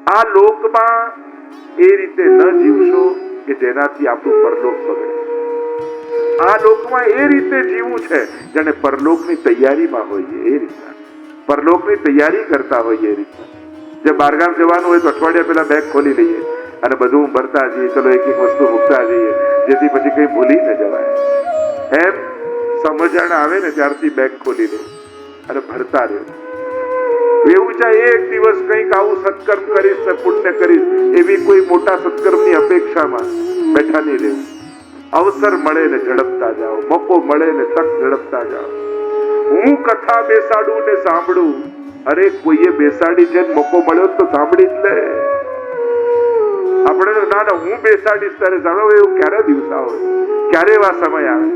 આ લોકમાં એ રીતે ન જીવશો કે જેનાથી આપણું પરલોક બગડે. આ લોકમાં એ રીતે જીવવું છે જેને પરલોકની તૈયારીમાં હોઈએ એ રીતના, પરલોકની તૈયારી કરતા હોઈએ એ રીતના. જે બહારગામ જવાનું હોય તો અઠવાડિયા પહેલા બેગ ખોલી લઈએ અને બધું ભરતા જઈએ, ચલો એક એક વસ્તુ મૂકતા જઈએ, જેથી પછી કઈ ભૂલી ન જવાય. એમ સમજણ આવે ને ત્યારથી બેગ ખોલી લે અને ભરતા રહે. એવું છે એક દિવસ કંઈક આવું સત્કર્મ કરીશ ને પુણ્ય કરીશ એવી કોઈ મોટા સત્કર્મની અપેક્ષામાં બેઠા નહીં રહેવું. અવસર મળે ને ઝડપતા જાઓ, મોકો મળે ને તક ઝડપતા જાઓ. હું કથા બેસાડું ને સાંભળું, અરે કોઈએ બેસાડી છે મોકો મળ્યો તો સાંભળી જ લે. આપણે ના ના હું બેસાડીશ ત્યારે સાંભળો, એવું ક્યારે દિવસ આવે, ક્યારે એવા સમય આવે.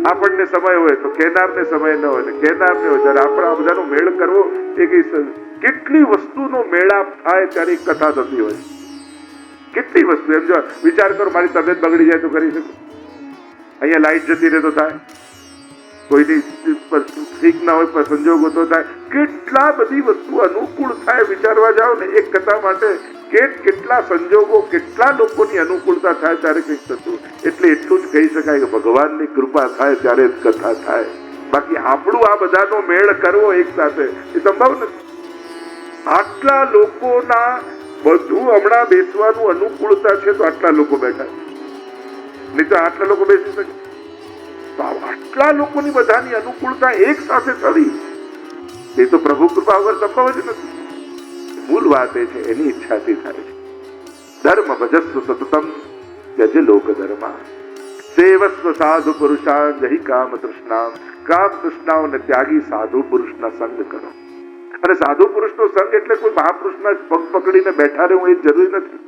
આપણને સમય હોય તો કેનારને સમય ન હોય ને કેનારને હોય ત્યારે આપણે આ બધાનો મેળ કરવો એ કેટલી વસ્તુનો મેળાપ થાય ત્યારે કથા થતી હોય. કેટલી વસ્તુ, એમ જો વિચાર કરો, મારી તબિયત બગડી જાય તો કરી શકું, અહીંયા લાઈટ જતી રહે તો થાય, કોઈની ઠીક ના હોય પણ સંજોગો તો થાય, કેટલા બધી વસ્તુ અનુકૂળ થાય. વિચારવા જાઓ ને એક કથા માટે કેટલા સંજોગો, કેટલા લોકોની અનુકૂળતા થાય ત્યારે કંઈક થતું. એટલે એટલું જ કહી શકાય કે ભગવાનની કૃપા થાય ત્યારે જ કથા થાય. બાકી આપણું આ બધાનો મેળ કરવો એક સાથે એ સંભવ નથી. આટલા લોકોના બધું હમણાં બેસવાનું અનુકૂળતા છે તો આટલા લોકો બેઠા, નહીં તો આટલા લોકો બેસી શકે. તો આટલા લોકોની બધાની અનુકૂળતા એક સાથે થવી એ તો પ્રભુ કૃપા વગર સંભવ જ નથી. મૂળ વાત એ છે એની ઈચ્છાથી થાય છે. ધર્મ ભજસ્વ સતતમ ત્યજ લોક ધર્મા સેવસ્વ સાધુ પુરુષાન જહી કામ તૃષ્ણા. કામ તૃષ્ણાઓને ત્યાગી સાધુ પુરુષના સંગ કરો. અને સાધુ પુરુષનો સંગ એટલે કોઈ મહાપુરુષના પગ પકડીને બેઠા રહેવું એ જરૂરી નથી.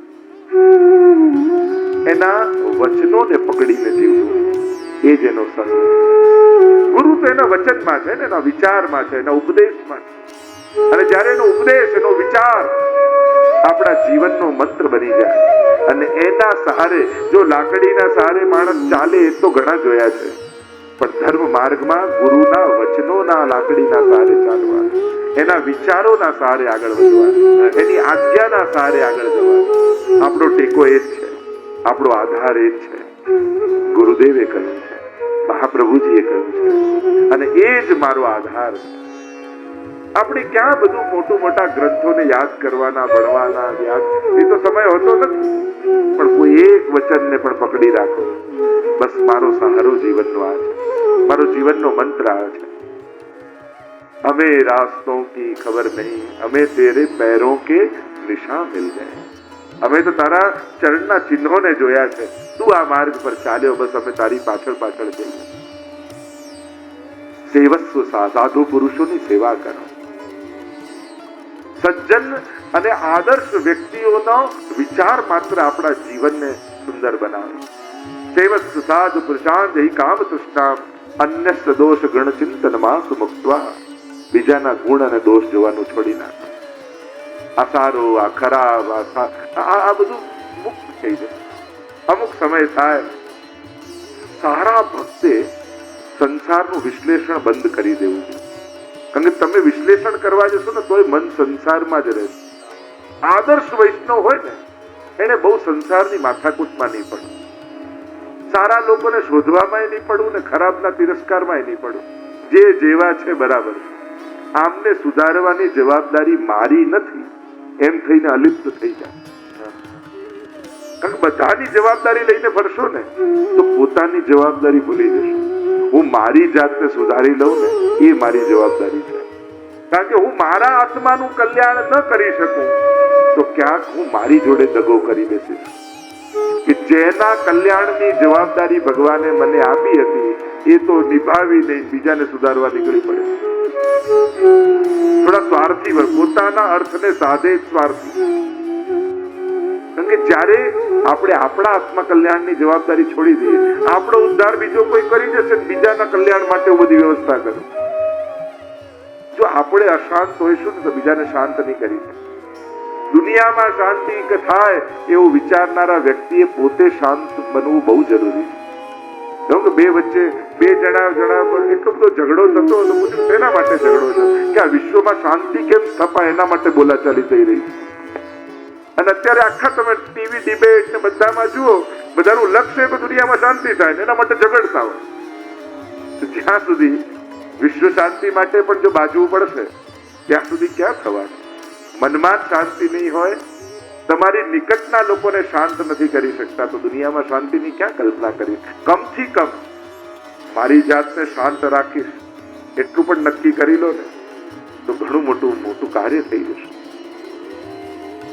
એના વચનોને પકડીને જીવવું એ જ એનો સંગ. ગુરુ તો એના વચનમાં છે ને, એના વિચારમાં છે, એના ઉપદેશમાં છે. અને જ્યારે એનો ઉપદેશ, એનો વિચાર આપણા જીવનનો મંત્ર બની જાય અને એના સહારે, જો લાકડીના સહારે માણસ ચાલે એ તો ઘણા જોયા છે, પણ ધર્મ માર્ગમાં ગુરુના વચનોના લાકડીના સહારે ચાલવા, એના વિચારોના સહારે આગળ વધવા, એની આજ્ઞાના સહારે આગળ જવા. આપણો ટેકો એ જ છે, આપણો આધાર એ જ છે. ગુરુદેવે કહ્યું છે, મહાપ્રભુજીએ કહ્યું છે, અને એ જ મારો આધાર છે. આપણે ક્યાં બધું મોટા ગ્રંથોને યાદ કરવાના, ભણવાના, યાદ એ તો સમય હોતો નથી, પણ કોઈ એક વચનને પણ પકડી રાખો. બસ મારો સહારો જીવનનો આ છે, મારો જીવનનો મંત્ર આ છે. હમે રાસ્તોं की खबर नहीं, हमें तेरे पैरों के निशान मिल गए. અમે તો તારા ચરણના ચિહ્નોને જોયા છે, તું આ માર્ગ પર ચાલ્યો, બસ અમે તારી પાછળ પાછળ જઈએ. સેવસ્વ સાધુ પુરુષોની સેવા કરો. સજ્જન અને આદર્શ વ્યક્તિઓનો વિચાર માત્ર આપણા જીવનને સુંદર બનાવે. સેવસ્વ સાધુ પુરુષાન જહી કામ તૃષ્ણા અન્ય સદોષ ગણ ચિંતન માં સુમુક્ત્વા. બીજાના ગુણ અને દોષ જોવાનું છોડી નાખો. આ સારું, આ ખરાબ, આ બધું મુક્ત થઈ જાય. અમુક સમય થાય સારા ભક્તે સંસારનું વિશ્લેષણ બંધ કરી દેવું છે. કારણ કે તમે વિશ્લેષણ કરવા જશો ને તોય મન સંસારમાં જ રહેશે. આદર્શ વૈષ્ણવ હોય ને એને બહુ સંસારની માથાકૂટમાં નહીં પડવું, સારા લોકોને શોધવામાં નહીં પડવું ને ખરાબના તિરસ્કારમાં નહીં પડવું. જે જેવા છે બરાબર, આમને સુધારવાની જવાબદારી મારી નથી એમ થઈને અલિપ્ત થઈ જાય. કારણ કે બધાની જવાબદારી લઈને ફરશો ને તો પોતાની જવાબદારી ભૂલી જશો. હું મારી જાતને સુધારી લઉં ને એ મારી જવાબદારી છે. કારણ કે હું મારા આત્માનું કલ્યાણ ન કરી શકું તો ક્યાંક હું મારી જોડે દગો કરી બેસીશ. કે જેના કલ્યાણની જવાબદારી ભગવાને મને આપી હતી એ તો નિભાવી નહીં, બીજાને સુધારવા નીકળી પડે. થોડા સ્વાર્થી હોય, પોતાના અર્થને સાધે સ્વાર્થી. કારણ કે જ્યારે આપણે આપણા આત્મા કલ્યાણની જવાબદારી છોડી દઈએ, આપણો ઉદ્ધાર બીજો કોઈ કરી જશે, બીજાના કલ્યાણ માટે બધી વ્યવસ્થા કરું. જો આપણે અશાંત હોઈશું ને તો બીજાને શાંત નહીં કરી શકે. દુનિયામાં શાંતિ થાય એવું વિચારનારા વ્યક્તિએ પોતે શાંત બનવું બહુ જરૂરી છે. કે બે વચ્ચે બે જણા પર એટલો બધો ઝઘડો થતો હતો, પૂછ્યું શેના માટે ઝઘડો છે? કે આ વિશ્વમાં શાંતિ કેમ સ્થપાય એના માટે બોલાચાલી થઈ રહી છે. અને અત્યારે આખા તમે ટીવી ડિબેટ ને બધામાં જુઓ, બધાનું લક્ષ્ય કે દુનિયામાં શાંતિ થાય ને એના માટે ઝઘડતા હોય. તો જ્યાં સુધી વિશ્વ શાંતિ માટે પણ જો બાજવું પડશે ત્યાં સુધી ક્યાં થવાનું? મનમાં જ શાંતિ નહીં હોય, તમારી નિકટના લોકોને શાંત નથી કરી શકતા, તો દુનિયામાં શાંતિની ક્યાં કલ્પના કરી? કમથી કમ મારી જાતને શાંત રાખીશ એટલું પણ નક્કી કરી લો ને, તો ઘણું મોટું કાર્ય થઈ જશે.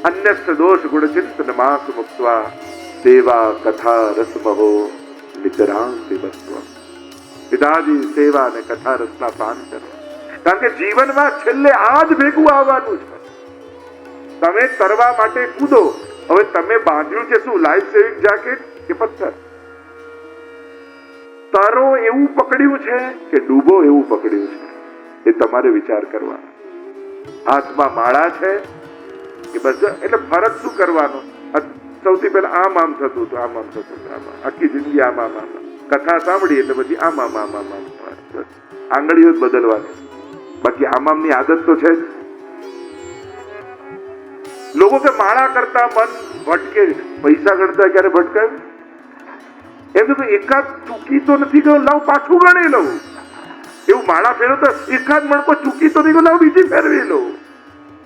અન્યસ્થ દોષ ગુણ ચિંતન માસ મુક્ત્વા સેવા કથા રસમહો નિતરાંતિ બસ્વ. પિતાજી સેવા અને કથા રસના પાન કરો, કારણ કે જીવનમાં છેલ્લે આ જ ભેગું આવવાનું છે. તમે તરવા માટે કૂદો, હવે તમે બાંધ્યું છે શું? લાઈફ સેવિંગ જેકેટ કે પથ્થર? તરો એવું પકડ્યું છે કે ડૂબો એવું પકડ્યું છે? એ તમારે વિચાર કરવાનો. હાથમાં માળા છે કે બસ, એટલે ફરક શું કરવાનો? સૌથી પહેલા આમ થતું હતું, આમ થતું હતું, આખી જિંદગી આમ. કથા સાંભળી એટલે પછી આમ. આંગળીઓ જ બદલવાની, બાકી આમની આદત તો છે જ. લોકો કે માળા કરતા મન ભટકે, પૈસા ગણતા ક્યારે ભટકાય? એમ તો એકાદ ચૂકી તો નથી ગયો, લાવ પાછું ગણી લઉં. એવું માળા ફેરવો તો એકાદ મણકો ચૂકી તો નહીં ગયો, લાવ બીજી ફેરવી લઉં.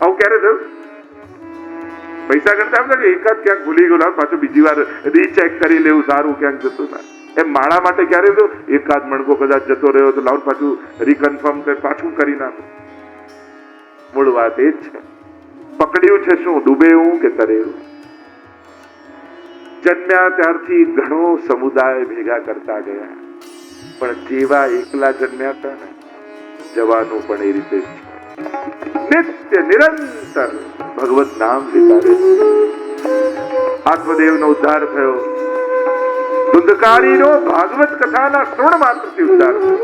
આવું ક્યારે થયું? પૈસા ગણતા એમ કે એકાદ ક્યાંક ભૂલી ગયો, લાવ પાછું બીજી વાર રીચેક કરી લેવું, સારું ક્યાંક જતું ના. એમ માળા માટે ક્યારે થયું? એકાદ મણકો કદાચ જતો રહ્યો તો લાવ પાછું રીકન્ફર્મ પાછું કરી નાખું. મૂળ વાત એ જ છે. પકડ્યું છે શું? ડૂબે એવું કે તરે એવું? જન્મ્યા ત્યારથી ઘણો સમુદાય ભેગા કરતા ગયા, પણ જેવા એકલા જન્મ્યા હતા ને, જવાનું પણ એ રીતે જ છે. નિત્ય નિરંતર ભગવત નામ લેતા રહે. આત્મદેવનો ઉદ્ધાર થયો, ધુંધકારીનો ભાગવત કથાના શ્રવણ માત્રથી ઉદ્ધાર થયો.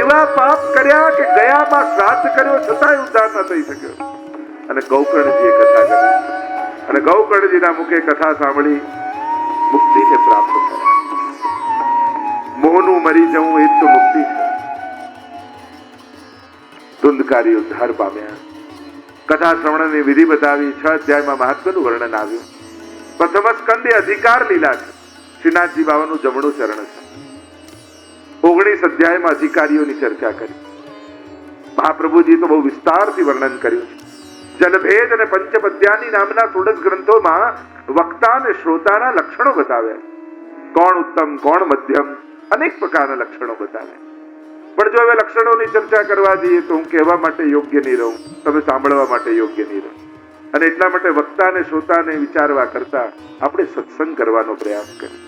એવા પાપ કર્યા કે ગયામાં શ્રાદ્ધ કર્યો છતાંય ઉદ્ધાર ન થઈ શક્યો. અને ગૌકર્ણજીએ કથા કરી, અને ગૌકર્ણજીના મુખે કથા સાંભળી મુક્તિને પ્રાપ્ત થાય. મોહનું મરી જવું એ તો મુક્તિ છે. ધુંધકારી ઉદ્ધાર પામ્યા. કથા શ્રવણની વિધિ બતાવી. 6 અધ્યાયમાં મહાત્માનું વર્ણન આવ્યું. પ્રથમ સ્કંદે અધિકાર લીલા છે. શ્રીનાથજી બાબાનું જમણું ચરણ છે. 19 અધ્યાયમાં અધિકારીઓની ચર્ચા કરી. મહાપ્રભુજી તો બહુ વિસ્તારથી વર્ણન કર્યું છે. જલભેદ અને પંચપદ્યાની નામના 16 ગ્રંથોમાં વક્તા અને શ્રોતાના લક્ષણો બતાવ્યા. કોણ ઉત્તમ, કોણ મધ્યમ, અનેક પ્રકારના લક્ષણો બતાવ્યા. પણ જો હવે લક્ષણોની ચર્ચા કરવા જઈએ તો હું કહેવા માટે યોગ્ય નહીં રહું, તમે સાંભળવા માટે યોગ્ય નહીં રહું. અને એટલા માટે વક્તા અને શ્રોતાને વિચારવા કરતા આપણે સત્સંગ કરવાનો પ્રયાસ કરીએ.